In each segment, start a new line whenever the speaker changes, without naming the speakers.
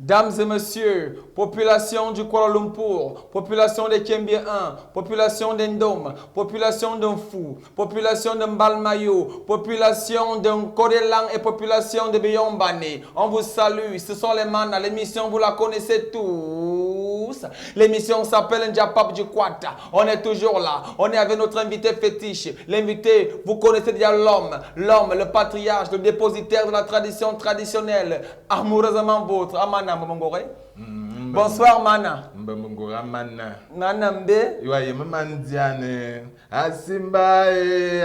Dames et messieurs, population du Kuala Lumpur, population de Kiembe 1, population d'Endom, population d'Unfu, population de Mbalmayo, population de Korelang et population de Biyombane. On vous salue, ce sont les manas, l'émission vous la connaissez tous. L'émission s'appelle Njapap du Kwata. On est toujours là, on est avec notre invité fétiche. L'invité, vous connaissez déjà l'homme, le patriarche, le dépositaire de la tradition traditionnelle, amoureusement vôtre, Amana Mbongore. Bonsoir Mana.
Mbongora Mana.
Nana Mbe.
Yoye Mandiane. Asimba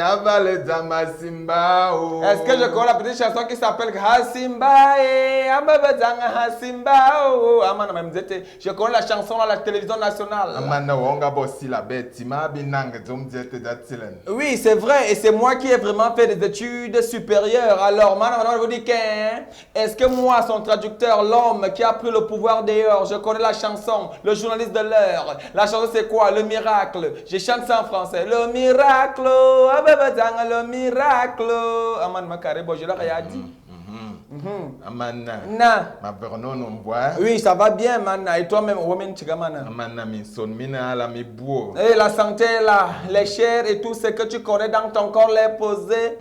avale dama Simba.
Est-ce que je connais la petite chanson qui s'appelle Hasimba Ababazanga Hasimba? Amana Mamzete. Je connais la chanson à la télévision nationale.
Amana Wonga Bossi la bête. Ma binang zomzete datilen.
Oui, c'est vrai, et c'est moi qui ai vraiment fait des études supérieures. Alors, Mana, vous dites est-ce que moi, son traducteur, l'homme qui a pris le pouvoir dehors, je connais la chanson, le journaliste de l'heure. La chanson, c'est quoi? Le miracle. Je chante ça en français. Le miracle, le miracle. Aman Makare, bon, je l'ai dit.
Amana.
Na.
Ma vernon on voit.
Oui, ça va bien, Mana. Et toi-même, women chigamana.
Amana mi son mina la mi beau.
Et la santé là, les chairs et tout ce que tu connais dans ton corps, les poser.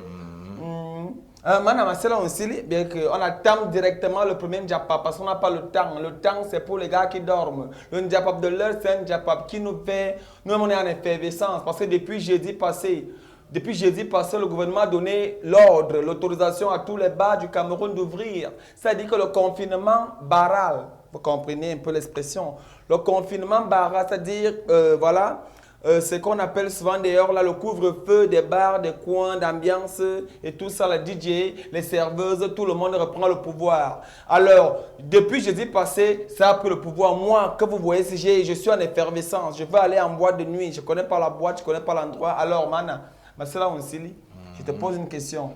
Mana Marcela aussi, bien qu'on attend directement le premier Njapap parce qu'on n'a pas le temps. Le temps, c'est pour les gars qui dorment. Le Njapap de l'heure, c'est un Njapap qui nous fait. Nous-mêmes, on est en effervescence parce que depuis jeudi passé, le gouvernement a donné l'ordre, l'autorisation à tous les bars du Cameroun d'ouvrir. C'est-à-dire que le confinement baral, vous comprenez un peu l'expression, le confinement baral, c'est-à-dire, voilà, ce qu'on appelle souvent d'ailleurs là le couvre-feu des bars, des coins d'ambiance et tout ça, la DJ, les serveuses, tout le monde reprend le pouvoir. Alors, depuis jeudi passé, ça a pris le pouvoir. Moi, que vous voyez, je suis en effervescence, je veux aller en boîte de nuit, je ne connais pas la boîte, je ne connais pas l'endroit. Alors, Mana, Marcela Onsili, je te pose une question.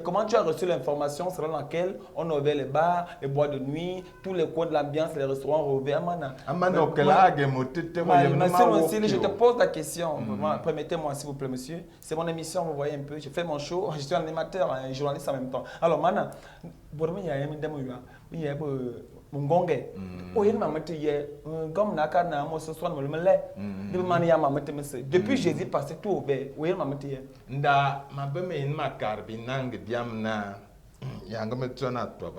Comment tu as reçu l'information selon laquelle on ouvrait les bars, les boîtes de nuit, tous les coins de l'ambiance, les restaurants rouverts? Je te pose la question. Permettez-moi s'il vous plaît, monsieur. C'est mon émission, vous voyez un peu. Je fais mon show, je suis un animateur, un journaliste en même temps. Alors, Mana, Mungonge, depuis jeudi passé tout ouvert.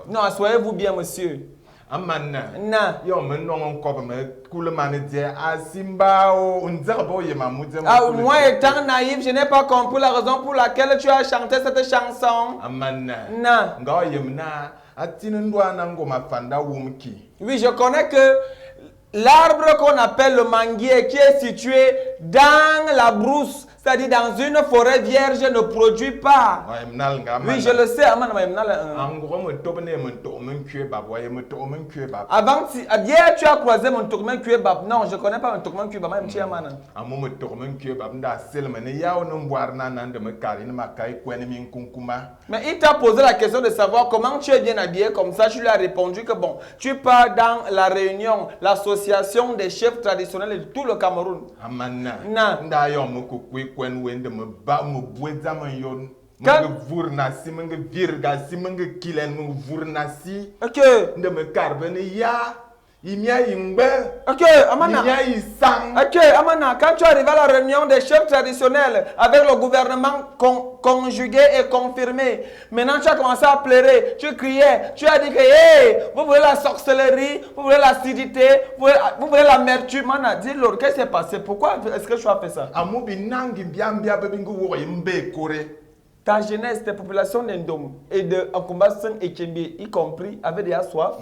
Non, soyez-vous bien, monsieur.
Amana.
Na.
Yo menon ko me koulemane die asimba o nzerbo ye mamudze.
Moi étant naïf, je n'ai pas compris la raison pour laquelle tu as chanté cette chanson.
Amana.
Na.
Ngo yemna atinundwa na ngoma fanda wumki.
Oui, je connais que l'arbre qu'on appelle le manguier qui est situé dans la brousse, c'est-à-dire dans une forêt vierge, ne produit pas. Oui, je le sais. Avant, hier, tu as croisé mon tourment cuebab. Non, je ne connais pas mon tourment cuebab. Mais il t'a posé la question de savoir comment tu es bien habillé. Comme ça, tu lui as répondu que bon, tu pars dans la réunion, l'association des chefs traditionnels de tout le Cameroun. Ok, Amana, quand tu arrives à la réunion des chefs traditionnels avec le gouvernement conjugué et confirmé, maintenant tu as commencé à pleurer, tu criais, tu as dit que hey, vous voulez la sorcellerie, vous voulez l'acidité, vous voulez l'amertume. Mana, dis-leur, qu'est-ce qui s'est passé? Pourquoi est-ce que tu as fait ça? Ta jeunesse, tes populations d'Endom et de Akumbasan et Kiembe, y compris, avaient déjà soif.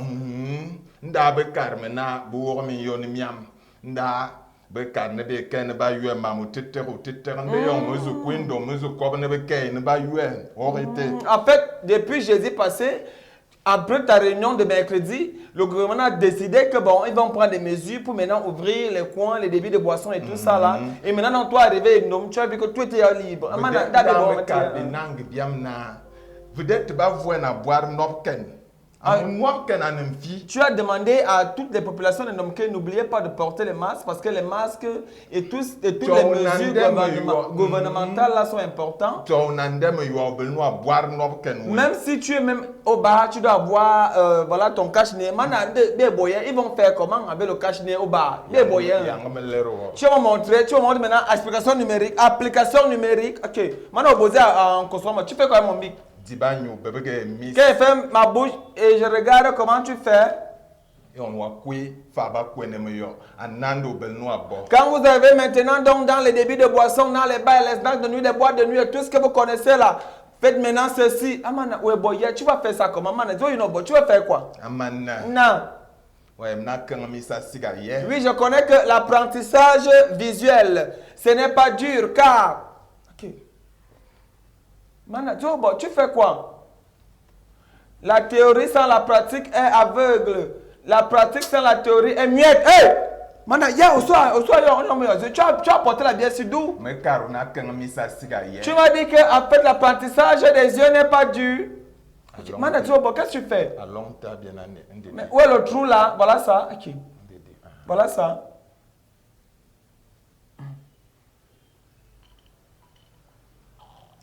Nda be karmena bu mi yoni miam nda be karne be ken ba yue mamu teteru nde yon mezu kwindo mezu kobne be ken ba yue orité.
En fait, depuis jeudi passé, après ta réunion de mercredi, le gouvernement a décidé que bon, ils vont prendre des mesures pour maintenant ouvrir les coins, les débits de boissons et tout ça là. Et maintenant, toi arrivé, tu as vu que tout était libre.
Vous êtes pas voir na boire nopken.
Tu as demandé à toutes les populations de Nomke, n'oubliez pas de porter les masques parce que les masques et toutes les mesures gouvernementales là sont importantes. Même si tu es même au bar, tu dois avoir voilà, ton cache-nez. Ils vont faire comment avec le cache-nez au bar? Tu vas montrer maintenant application numérique. Application numérique. Ok. Maintenant, opposé en consommation, tu fais quoi mon mic? Quand je fais ma bouche et je regarde comment tu fais. Quand vous avez maintenant donc dans les débits de boissons, dans les bars, les snacks de nuit, les boîtes de nuit et tout ce que vous connaissez là, faites maintenant ceci. Tu vas faire ça comment? Tu vas faire quoi? Non. Oui, je connais que l'apprentissage visuel, ce n'est pas dur car... Tu fais quoi? La théorie sans la pratique est aveugle. La pratique sans la théorie est muette. Hey! Tu as porté la bière sur d'où? Tu m'as dit que en fait l'apprentissage des yeux n'est pas dur. Qu'est-ce que tu fais? Mais où est le trou là? Voilà ça. Okay. Voilà ça.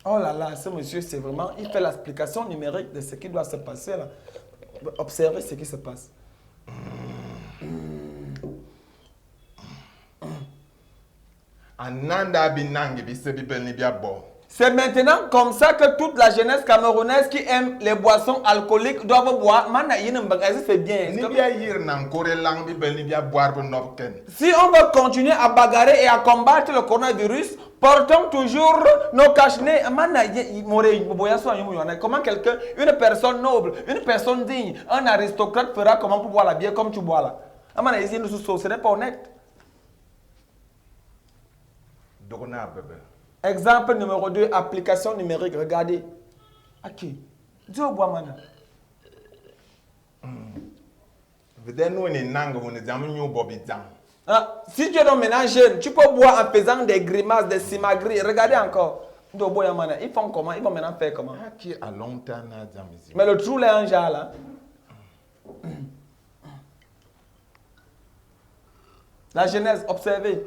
Oh là là, ce monsieur, c'est vraiment... Il fait l'explication numérique de ce qui doit se passer là. Observez ce qui se passe. C'est maintenant comme ça que toute la jeunesse camerounaise qui aime les boissons alcooliques doivent boire. C'est bien. Si on veut continuer à bagarrer et à combattre le coronavirus, portons toujours nos cache-nez. Comment quelqu'un, une personne noble, une personne digne, un aristocrate fera comment pour boire la bière comme tu bois là? Ce n'est pas honnête. Exemple numéro 2, application numérique. Regardez. Ok. Dieu bois mana. Si tu es dans maintenant jeune, tu peux boire en faisant des grimaces, des simagris. Regardez encore. Ils font comment? Ils vont maintenant faire comment? Mais le trou est en genre là. La jeunesse, observez.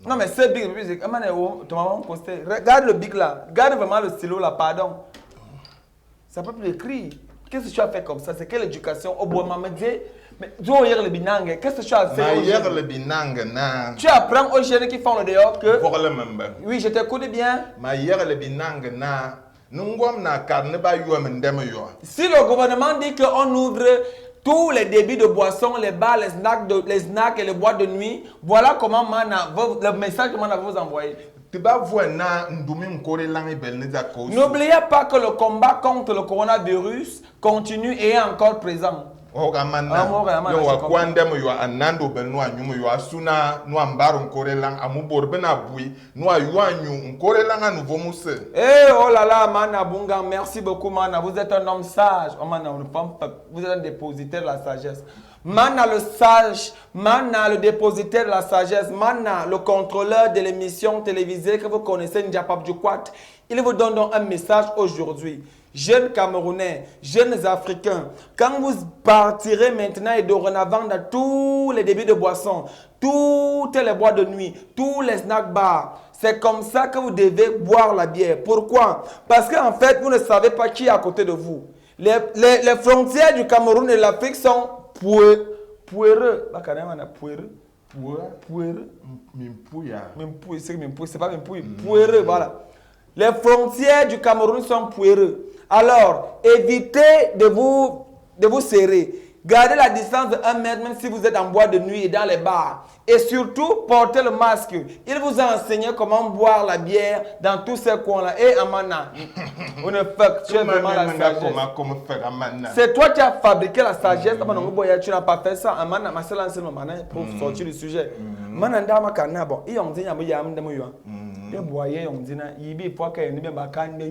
Non, mais c'est big music. Regarde le big là. Regarde vraiment le stylo là, pardon. Ça peut plus écrire. Qu'est-ce que tu as fait comme ça? C'est quelle éducation? Au bout de mais qu'est-ce que tu as fait? Tu apprends aux jeunes qui font le dehors que... Oui, je t'écoute bien. Si le gouvernement dit qu'on ouvre tous les débits de boissons, les bars, les snacks et les boîtes de nuit, voilà comment le message que Mana va vous envoyer. N'oubliez pas que le combat contre le coronavirus continue et est encore présent. Oh là là, Mana Bunga, merci beaucoup Mana, vous êtes un homme sage. Oh, Mana, vous êtes un dépositaire de la sagesse. Mana le sage, Mana le dépositaire de la sagesse, Mana le contrôleur de l'émission télévisée que vous connaissez, Njapap Djukwat. Il vous donne donc un message aujourd'hui. Jeunes Camerounais, jeunes Africains, quand vous partirez maintenant et dorénavant dans tous les débits de boissons, toutes les boîtes de nuit, tous les snack bars, c'est comme ça que vous devez boire la bière. Pourquoi? Parce qu'en fait, vous ne savez pas qui est à côté de vous. Les frontières du Cameroun et de l'Afrique sont pouéreux. C'est pas pouéreux, voilà. Les frontières du Cameroun sont pouéreux. Alors, évitez de vous serrer. Gardez la distance de 1 mètre même si vous êtes en boîte de nuit et dans les bars. Et surtout, portez le masque. Il vous a enseigné comment boire la bière dans tous ces coins-là. Et Amana, on ne fait tu es vraiment la sagesse. C'est toi qui as fabriqué la sagesse. Tu n'as pas fait ça. Amana, pour sortir du sujet. Des boyers, on dit, il y a pas qu'il y ait des bacans, des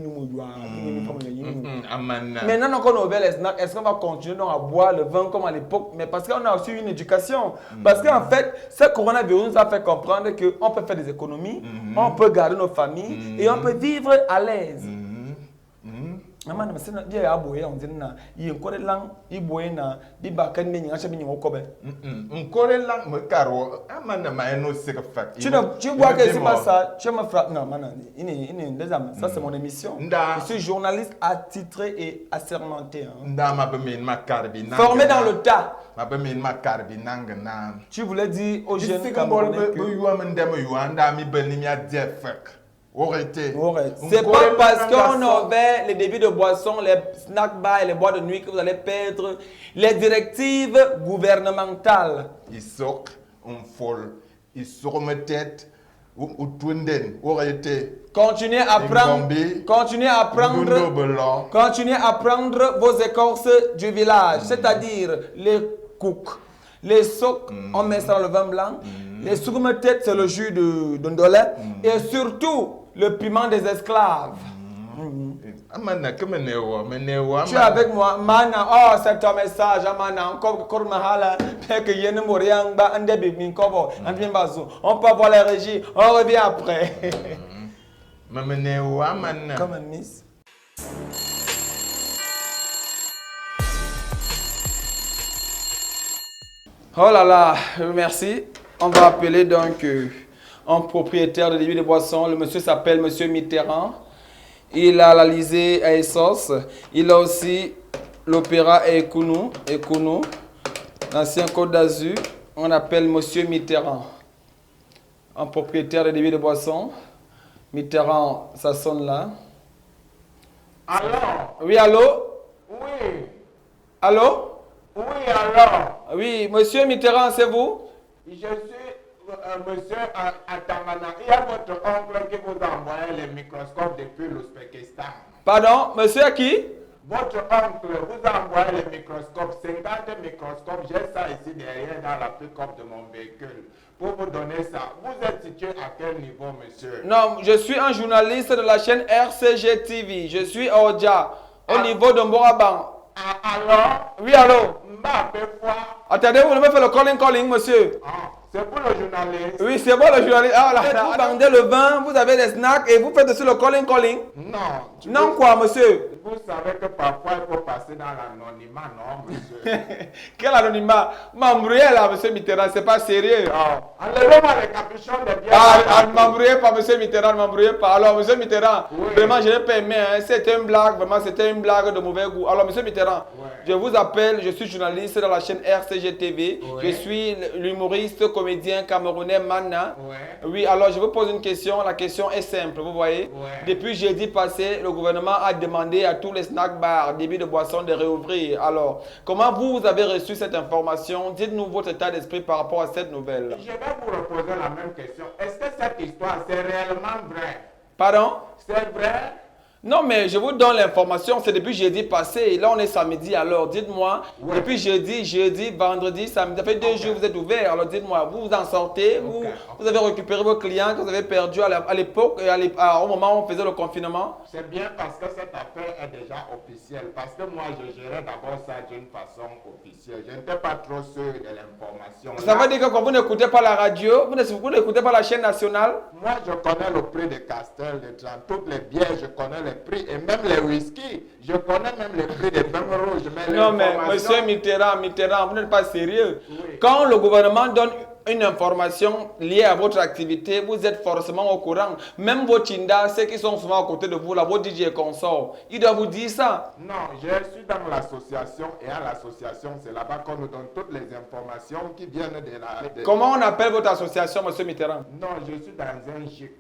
maintenant qu'on a ouvert les snacks, est-ce qu'on va continuer donc à boire le vin comme à l'époque? Mais parce qu'on a aussi une éducation. Parce qu'en fait, ce coronavirus nous a fait comprendre qu'on peut faire des économies, on peut garder nos familles et on peut vivre à l'aise. Maman, mais c'est bien à boire, on dit, il y a encore des langues, il boit, il bacane, mais il y a jamais au cobe.
Encore des langues, mais caro, amana, mais non, c'est que fait.
Tu vois que c'est pas ça, tu me frappes. Non, maman, ça c'est mon émission. Je suis journaliste attitré et assermenté. Formé dans le tas. Tu voulais dire aux jeunes Camerounais que... C'est pas parce qu'on a ouvert les débits de boissons, les snack bars et les boîtes de nuit que vous allez perdre les directives gouvernementales.
Ils sortent, on folle, ils sortent ma tête, ou tunden,
continuez à prendre vos écorces du village, c'est-à-dire les cooks, les socs, on met ça dans le vin blanc, les sourmes-têtes, c'est le jus de ndolé, et surtout le piment des esclaves. Tu es avec moi, Mana. Oh, c'est ton message, Mana. On peut voir les régies, on revient après. Comme un miss. Oh là là, merci. On va appeler donc un propriétaire de débit de boisson. Le monsieur s'appelle Monsieur Mitterrand. Il a l'Alizé à Essos. Il a aussi l'Opéra à Ekounou, l'ancien Côte d'Azur. On appelle Monsieur Mitterrand. Un propriétaire de débit de boisson. Mitterrand, ça sonne là.
Allô?
Oui, allô?
Oui.
Allô?
Oui, alors?
Oui, Monsieur Mitterrand, c'est vous?
Je suis monsieur Atangana. Il y a votre oncle qui vous a envoyé les microscopes depuis l'Ouzbékistan.
Pardon, monsieur à qui?
Votre oncle vous a envoyé les microscopes, 50 microscopes. J'ai ça ici derrière dans la pick-up de mon véhicule. Pour vous donner ça, vous êtes situé à quel niveau, monsieur?
Non, je suis un journaliste de la chaîne RCG TV. Je suis à Oja, au niveau de Mboraban.
Alors?
Oui, allô? Attendez, vous devez faire le calling, monsieur.
C'est pour le journaliste.
Oui, c'est bon le journaliste. Ah là, vous vendez le vin, vous avez des snacks et vous faites aussi le calling.
Non.
Non quoi, monsieur?
Vous savez que parfois il faut passer dans l'anonymat, non, monsieur?
Quel anonymat? M'embrouillez là, monsieur Mitterrand, c'est pas sérieux.
Enlevez-moi les capuchons de bière.
Ne m'embrouillez pas, monsieur Mitterrand, ne m'embrouillez pas. Alors, monsieur Mitterrand, vraiment, je n'ai pas aimé. Hein. C'était une blague, vraiment, c'était une blague de mauvais goût. Alors, monsieur Mitterrand, je vous appelle, je suis journaliste dans la chaîne RCG TV. Je suis l'humoriste, comédien camerounais Mana. Oui, alors je vous pose une question. La question est simple, vous voyez. Depuis jeudi passé, le gouvernement a demandé à tous les snack bars, débits de boissons de réouvrir. Alors, comment vous avez reçu cette information? Dites-nous votre état d'esprit par rapport à cette nouvelle.
Je vais vous reposer la même question. Est-ce que cette histoire, c'est réellement vrai?
Pardon?
C'est vrai?
Non, mais je vous donne l'information, c'est depuis jeudi passé, et là on est samedi, alors dites-moi, depuis jeudi, vendredi, samedi, ça fait 2 jours vous êtes ouvert, alors dites-moi, vous en sortez, vous avez récupéré vos clients que vous avez perdus à l'époque, au moment où on faisait le confinement?
C'est bien parce que cette affaire est déjà officielle, parce que moi je gérais d'abord ça d'une façon officielle, je n'étais pas trop sûr de l'information.
Ça veut dire que quand vous n'écoutez pas la radio, vous n'écoutez pas la chaîne nationale?
Moi je connais le prix de Castel, de Tran, toutes les bières, je connais les prix et même les whisky. Je connais même les prix des vins rouges.
Non mais monsieur Mitterrand, vous n'êtes pas sérieux. Quand le gouvernement donne une information liée à votre activité, vous êtes forcément au courant. Même vos Tinda, ceux qui sont souvent à côté de vous, là, vos DJ et consorts, ils doivent vous dire ça.
Non, je suis dans l'association et à l'association, c'est là-bas qu'on nous donne toutes les informations qui viennent de la...
Comment on appelle votre association, monsieur Mitterrand?
Non, je suis dans un GIC.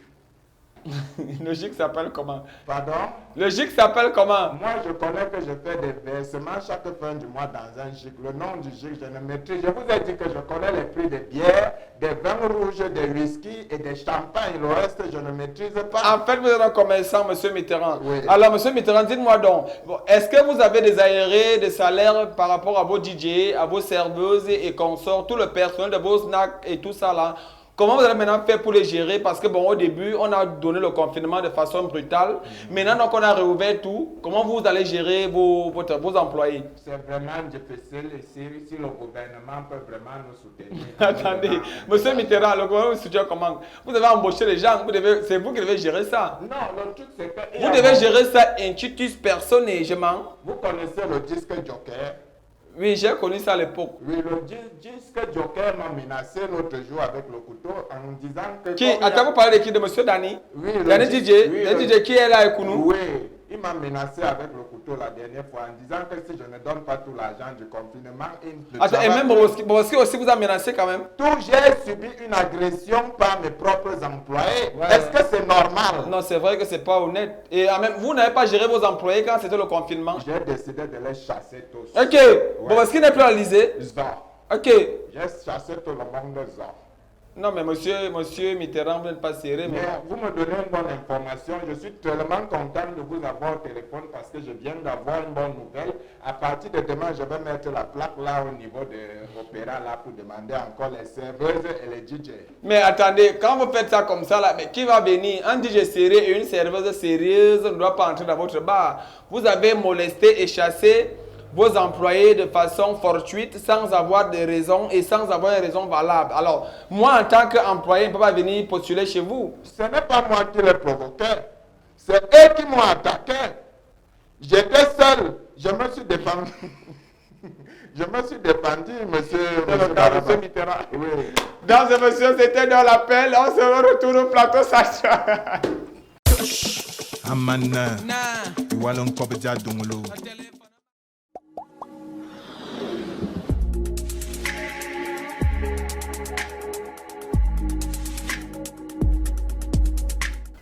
Le GIC s'appelle comment?
Pardon?
Le GIC s'appelle comment?
Moi, je connais que je fais des versements chaque fin du mois dans un GIC. Le nom du GIC, je ne maîtrise. Je vous ai dit que je connais les prix des bières, des vins rouges, des whisky et des champagnes. Le reste, je ne maîtrise pas.
En fait, vous êtes un commerçant, monsieur Mitterrand. Oui. Alors, monsieur Mitterrand, dites-moi donc, est-ce que vous avez des aérés, des salaires par rapport à vos DJ, à vos serveuses et consorts, tout le personnel de vos snacks et tout ça là? Comment vous allez maintenant faire pour les gérer? Parce que bon, au début, on a donné le confinement de façon brutale. Maintenant, donc, on a réouvert tout. Comment vous allez gérer vos employés?
C'est vraiment difficile ici, si le gouvernement peut vraiment nous soutenir.
Attendez, monsieur Mitterrand, le gouvernement vous soutient comment? Vous avez embauché les gens, c'est vous qui devez gérer ça.
Non, le truc c'est que...
Vous devez gérer ça intuitus personnellement.
Vous connaissez le disque Joker?
Oui, j'ai connu ça à l'époque.
Oui, le disque Joker m'a menacé l'autre jour avec le couteau en disant que...
Qui? Attends, vous parlez de qui? De monsieur Dani?
Oui,
Dani DJ?
oui,
Dani DJ qui est là avec nous?
Oui, il m'a menacé avec le couteau la dernière fois en disant que si je ne donne pas tout l'argent du confinement, il ne
Attends, et même Boboski aussi vous a menacé quand même?
tout, j'ai subi une agression par mes propres employés.
Ouais.
Est-ce que c'est normal?
Non, c'est vrai que c'est pas honnête. Et même, vous n'avez pas géré vos employés quand c'était le confinement?
J'ai décidé de les chasser tous.
Ok, Boboski n'est plus à l'Élysée?
Zor.
Ok.
J'ai chassé tout le monde de Zor.
Non, mais monsieur Mitterrand, vous n'êtes pas serré.
Mais vous me donnez une bonne information. Je suis tellement content de vous avoir au téléphone parce que je viens d'avoir une bonne nouvelle. À partir de demain, je vais mettre la plaque là au niveau de l'opéra là pour demander encore les serveuses et les DJ.
Mais attendez, quand vous faites ça comme ça, là, mais qui va venir? Un DJ sérieux et une serveuse sérieuse ne doit pas entrer dans votre bar. Vous avez molesté et chassé vos employés de façon fortuite, sans avoir de raison et sans avoir une raison valable. Alors, moi, en tant qu'employé, je ne peux pas venir postuler chez vous.
Ce n'est pas moi qui les provoquais. C'est eux qui m'ont attaqué. J'étais seul. Je me suis défendu. Je me suis défendu, monsieur
Mitterrand.
Oui.
Dans ce monsieur, c'était dans l'appel. On se retrouve au plateau, Sacha.
Amana. Iwalon Kobja Dungolo.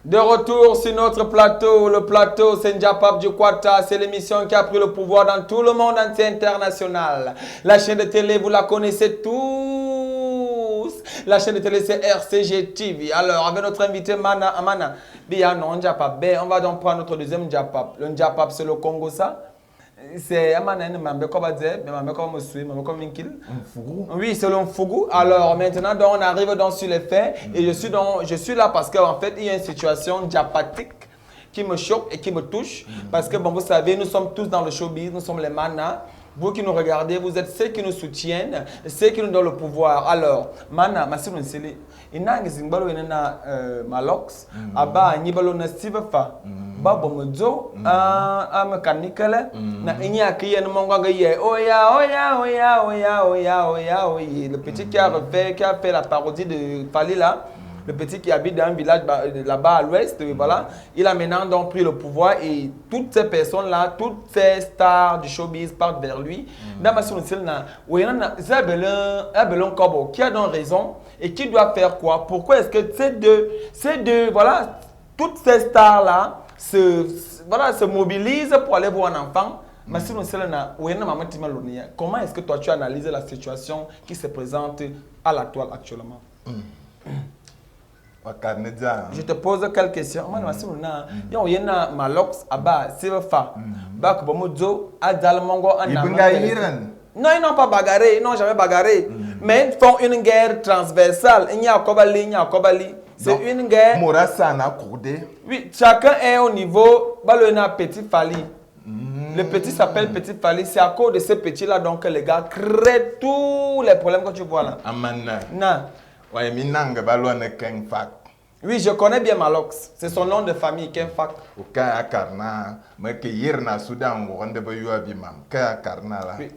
De retour sur notre plateau, le plateau Senjapap du Kwata, c'est l'émission qui a pris le pouvoir dans tout le monde entier international. La chaîne de télé, vous la connaissez tous. La chaîne de télé, c'est RCG TV. Alors, avec notre invité Mana, Bia non Njapap, on va donc prendre notre deuxième Njapap. Le Njapap, c'est le Congo, ça. C'est Amana, oui, c'est le Mfugu. Alors maintenant, donc, on arrive donc sur les faits. Et je suis là parce qu'en fait, il y a une situation diapatique qui me choque et qui me touche. Parce que, bon, vous savez, nous sommes tous dans le showbiz, nous sommes les manas. Vous qui nous regardez, vous êtes ceux qui nous soutiennent, ceux qui nous donnent le pouvoir. Alors, Mana, Massimo Nsele, Inang Zimbalo Inana Malox, Aba Nibalo na Sivafa, Babo Modzo, Amakanikale, Na Inyaki and Mongaye, Oya, le petit qui a fait la parodie de Falila. Le petit qui habite dans un village là-bas à l'ouest, voilà, il a maintenant donc pris le pouvoir et toutes ces personnes-là, toutes ces stars du showbiz partent vers lui. Qui a donc raison et qui doit faire quoi? Pourquoi est-ce que ces deux, voilà, toutes ces stars-là se mobilisent pour aller voir un enfant? Comment est-ce que toi tu analyses la situation qui se présente à la toile actuellement? Je te pose quelques questions. Il y a Malox, Aba, Silfa, Bak Bomudzo, Adal Mongo, non, ils n'ont pas bagarré, ils n'ont jamais bagarré. Mais ils font une guerre transversale. Il y a Kobali, c'est une guerre. Oui, chacun est au niveau. Balona Petit Fali. Le petit s'appelle Petit Fali. C'est à cause de ce petit-là donc que les gars créent tous les problèmes que tu vois là. Non. Oui, je connais bien Malox. C'est son nom de famille, Kenfak.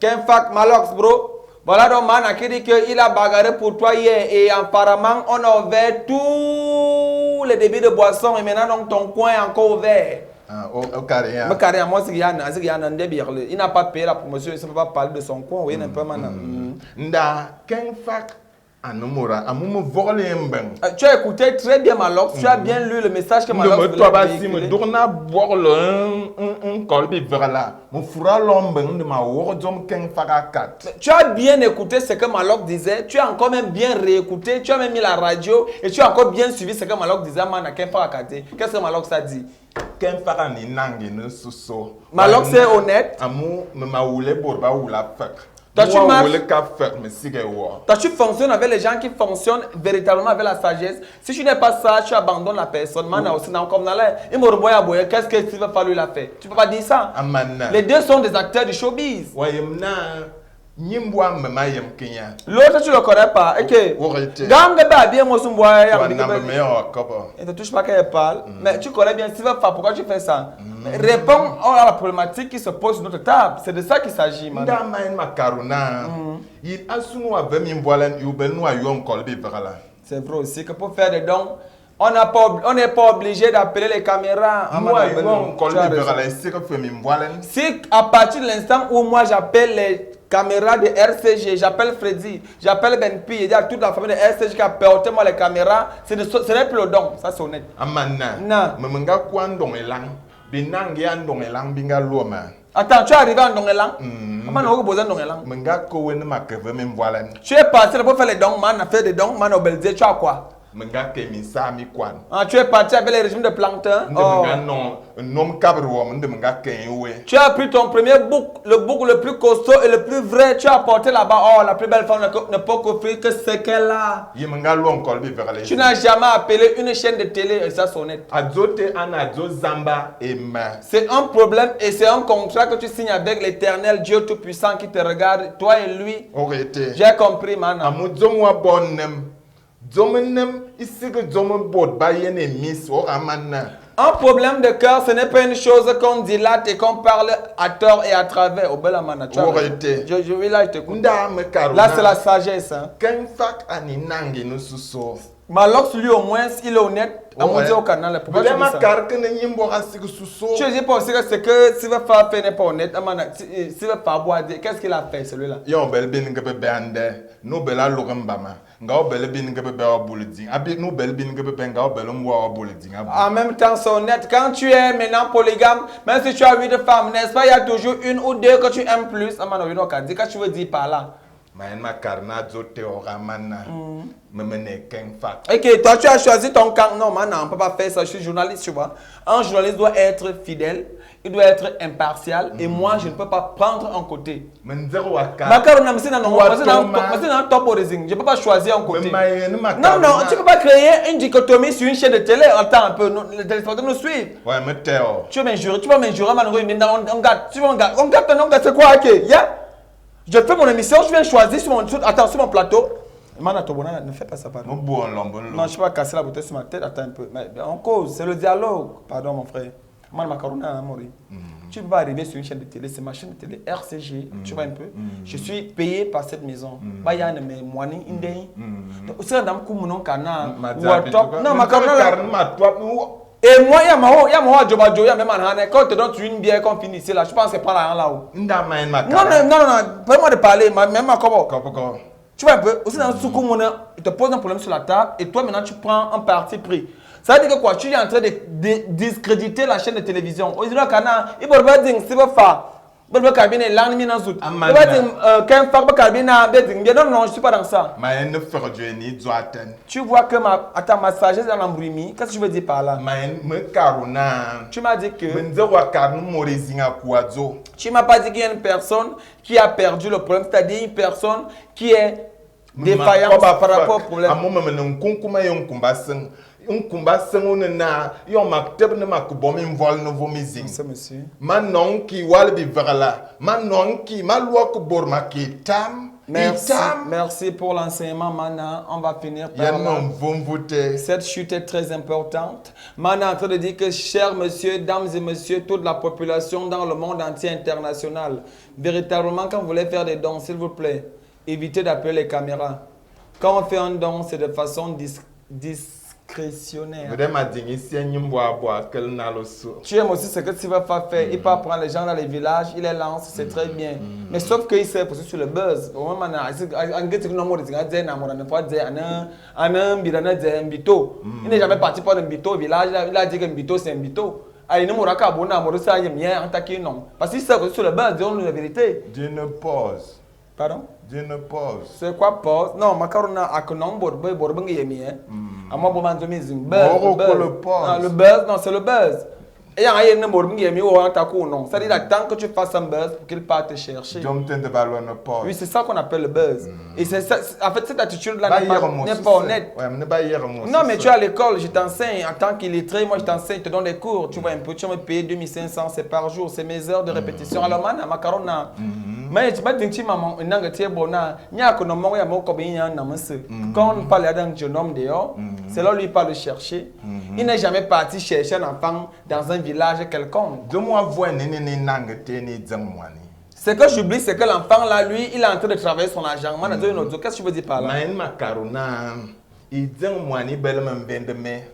Kenfak, Malox, bro. Voilà donc Mana qui dit qu'il a bagarré pour toi hier et apparemment on a ouvert tous les débits de boissons et maintenant donc ton coin est encore ouvert. Il n'a pas payé la promotion, il ne peut pas parler de son coin. Oui, il n'est pas maintenant. Tu as écouté très bien Malox, tu as bien lu le message que Malox voulait véhiculer. Tu as bien écouté ce que Malox disait, tu as encore même bien réécouté, tu as même mis la radio et tu as encore bien suivi ce que Malox disait. Qu'est-ce que Malox a dit?
Malox est honnête.
Toi, tu marches.
Toi,
tu fonctionnes avec les gens qui fonctionnent véritablement avec la sagesse. Si tu n'es pas ça, tu abandonnes la personne. Qu'est-ce que tu vas falloir la faire? Tu ne peux pas dire ça. Les deux sont des acteurs du showbiz. L'autre, tu ne le connais pas. Et que, il ne te touche pas quand elle parle. Mais tu connais bien, pourquoi tu fais ça? Réponds à la problématique qui se pose sur notre table. C'est de ça qu'il s'agit. C'est vrai aussi que pour faire des dons, on n'est pas obligé d'appeler les caméras. Si à partir de l'instant où moi j'appelle les caméras de RCG, j'appelle Freddy, j'appelle Benpi, il y a toute la famille de RCG qui a porté moi les caméras, ce n'est plus le don, ça c'est honnête. Attends, tu es arrivé en Dongelang? Tu es passé pour faire les dons, man, a fait des dons, man, au Belgique, tu as quoi? Tu es parti avec les régimes de plancton. Tu as pris ton premier bouc le plus costaud et le plus vrai. Tu as apporté là-bas. Oh, la plus belle femme ne peut qu'offrir que ce qu'elle a. Tu n'as jamais appelé une chaîne de télé et ça c'est honnête. C'est un problème et c'est un contrat que tu signes avec l'Éternel Dieu Tout-Puissant qui te regarde, toi et lui. J'ai compris maintenant. Un problème de cœur, ce n'est pas une chose qu'on dilate et qu'on parle à tort et à travers. Là, c'est la sagesse. Hein. Malox, lui, au moins, il est honnête. Au canal. Pourquoi tu dis ça? Je ne dis pas aussi que c'est que si le faire n'est pas honnête. Si le faire boire, qu'est-ce qu'il a fait celui-là? En même temps, c'est honnête. Quand tu es maintenant polygame, même si tu as 8 femmes, n'est-ce pas, il y a toujours une ou deux que tu aimes plus. Qu'est-ce que tu veux dire par là? Ok, toi tu as choisi ton camp. Non, man, on ne peut pas faire ça. Je suis journaliste, tu vois. Un journaliste doit être fidèle, il doit être impartial. Et moi, je ne peux pas prendre un côté. Je ne peux pas choisir un côté. Non, non, tu ne peux pas créer une dichotomie sur une chaîne de télé. Attends un peu, les téléspectateurs nous suivent. Tu veux m'injurer, tu vas m'injurer, on gâte, c'est quoi, ok? Je fais mon émission, je viens choisir sur mon plateau. Ne fais pas ça, pardon. Non, je ne vais pas casser la bouteille sur ma tête. Attends un peu. Mais en cause, c'est le dialogue. Pardon, mon frère. Tu ne peux pas arriver sur une chaîne de télé, c'est ma chaîne de télé, RCG, tu vois un peu. Je suis payé par cette maison. Non, et moi, il y a ma jobajo, il y a même un quand tu donnes une bière qu'on finit ici là, je pense que c'est pas là là-haut. Non, permets-moi de parler, même à comment. Tu vois un peu, aussi dans le Soukoumona, il te pose un problème sur la table et toi maintenant tu prends un parti pris. Ça veut dire que quoi, tu es en train de discréditer la chaîne de télévision. Il va dire, c'est pas ça. Non, non, je suis pas dans ça. Tu vois que ma sagesse est dans l'embrouille. Qu'est-ce que je veux dire par là? Tu m'as dit que... Tu m'as pas dit qu'il y a une personne qui a perdu le problème, c'est-à-dire une personne qui est défaillante par rapport au problème. C'est monsieur. Merci pour l'enseignement, Mana. On va finir par cette chute est très importante. Mana est en train de dire que, chers messieurs, dames et messieurs, toute la population dans le monde entier international, véritablement, quand vous voulez faire des dons, s'il vous plaît, évitez d'appeler les caméras. Quand on fait un don, c'est de façon discrétionnaire. Tu aimes aussi ce que tu vas faire. Il peut prendre les gens dans les villages, il les lance, c'est très bien. Mais sauf qu'il s'est posé sur le buzz. Il n'est jamais parti pour un mbito au village, il a dit que mbito c'est un mbito. Parce qu'il s'est posé sur le buzz, disons-nous la vérité.
Dieu ne pause.
Pardon?
Dieu ne pause.
C'est quoi pause? Non, macarona a que non, le buzz.
Le pause.
Le buzz, non, c'est le buzz. Et il y a un mot qui est mis au non. C'est-à-dire attends que tu fasses un buzz pour qu'il parte te chercher. Oui, c'est ça qu'on appelle le buzz. Et c'est ça, en fait, cette attitude-là n'est pas honnête. Non, mais tu es à l'école, je t'enseigne en tant qu'illettré, moi je t'enseigne, je te donne des cours. Tu vois un peu, tu vas me payer 2500, c'est par jour, c'est mes heures de répétition. Alors, man, macarona. Mais tu vas dire que maman, quand on parle d'un jeune homme dehors, c'est là où lui parle de chercher. Il n'est jamais parti chercher un enfant dans un village quelconque. Ce que j'oublie, c'est que l'enfant là, lui, il est en train de travailler son argent. Qu'est-ce que tu veux dire par là?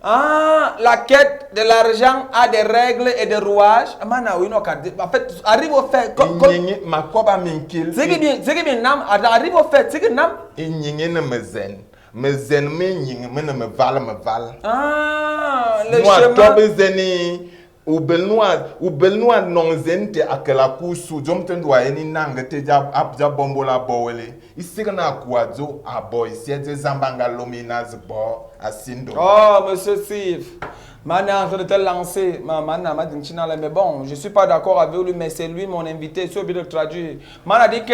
Ah, la quête de l'argent a des règles et des rouages. En fait, arrive au fait. C'est qui bien nam, arrive au fait, c'est que nam. Ah, le chemin.
Ou belnoa non zente akela kusu jomten doa eni nangete abja bombola bowele isigana kwazo aboy siete zambanga lomina zbo asindo.
Oh monsieur Steve, Mana en train de te lancer, mais bon, je suis pas d'accord avec lui, mais c'est lui mon invité, je suis obligé de traduire. Mana dit que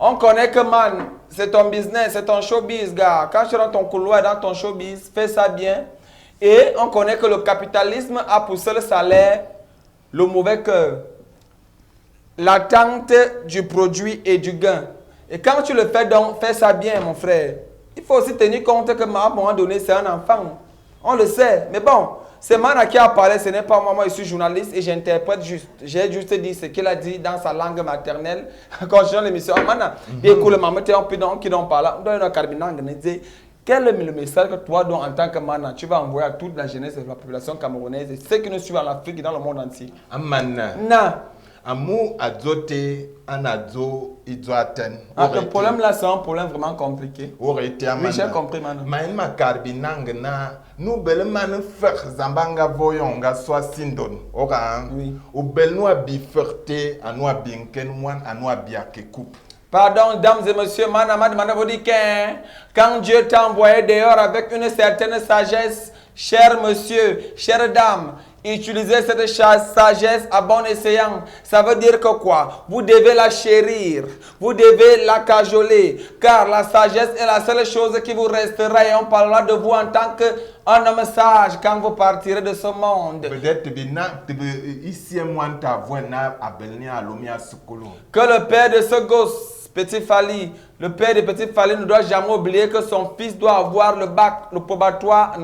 on connaît que man, c'est ton business, c'est ton showbiz, gars. Quand tu es dans ton couloir, dans ton showbiz, fais ça bien. Et on connaît que le capitalisme a pour seul salaire le mauvais cœur, l'attente du produit et du gain. Et quand tu le fais donc, fais ça bien, mon frère. Il faut aussi tenir compte que à un moment donné, c'est un enfant. On le sait. Mais bon, c'est Mana qui a parlé, ce n'est pas moi. Moi, je suis journaliste et j'interprète juste. J'ai juste dit ce qu'il a dit dans sa langue maternelle. Quand je suis dans l'émission, Mana, écoute, maman, tu es un peu dans qui parle là. On doit dire quel est le message que toi, donc, en tant que Mana, tu vas envoyer à toute la jeunesse de la population camerounaise et ceux qui nous suivent en Afrique et dans le monde entier?
Amana.
Non.
Amu azote anazo izoaten.
Le problème là, c'est un problème vraiment compliqué.
Oui,
j'ai compris maintenant.
Mais ma carbinang na nous belle man faire zambanga voyonga soit sindon. Ora.
Oui.
Ou belle nous biferte anoi binken moine anoi biake coupe.
Pardon, dames et messieurs, vous dit que quand Dieu t'a envoyé dehors avec une certaine sagesse, cher monsieur, chère dame, utilisez cette sagesse à bon escient. Ça veut dire que quoi? Vous devez la chérir, vous devez la cajoler, car la sagesse est la seule chose qui vous restera et on parlera de vous en tant qu'un homme sage quand vous partirez de ce monde. Que le père de ce gosse, Petit Fally, le père de Petit Fally ne doit jamais oublier que son fils doit avoir le bac, le probatoire,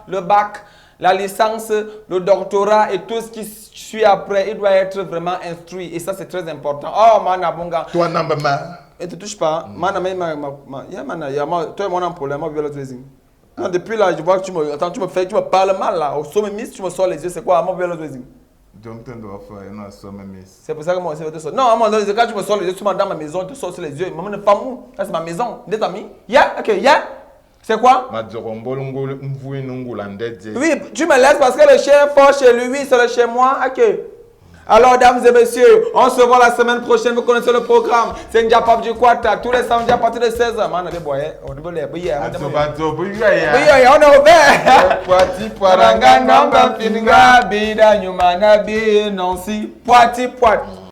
le bac, la licence, le doctorat et tout ce qui suit après. Il doit être vraiment instruit et ça c'est très important. Oh mana bonga.
Toi nambama.
Et tu touches pas. Mana toi et moi on a un problème. Moi viens non, depuis là je vois que tu me parles mal là. Au sommet miss tu me sors les yeux, c'est quoi? Moi viens c'est pour ça que moi aussi je te sors. Non, à un moment donné, quand tu me sors les yeux, tu m'as dans ma maison, tu te sors sur les yeux. Maman ne femme où? C'est ma maison, des amis. Ok, c'est quoi? Oui, tu me laisses parce que le chien est fort chez lui, c'est le chez moi. Ok. Alors, dames et messieurs, on se voit la semaine prochaine. Vous connaissez le programme. C'est Ndiapap du Quata, tous les samedis à partir de 16h. On est ouvert. Poiti, Poiti.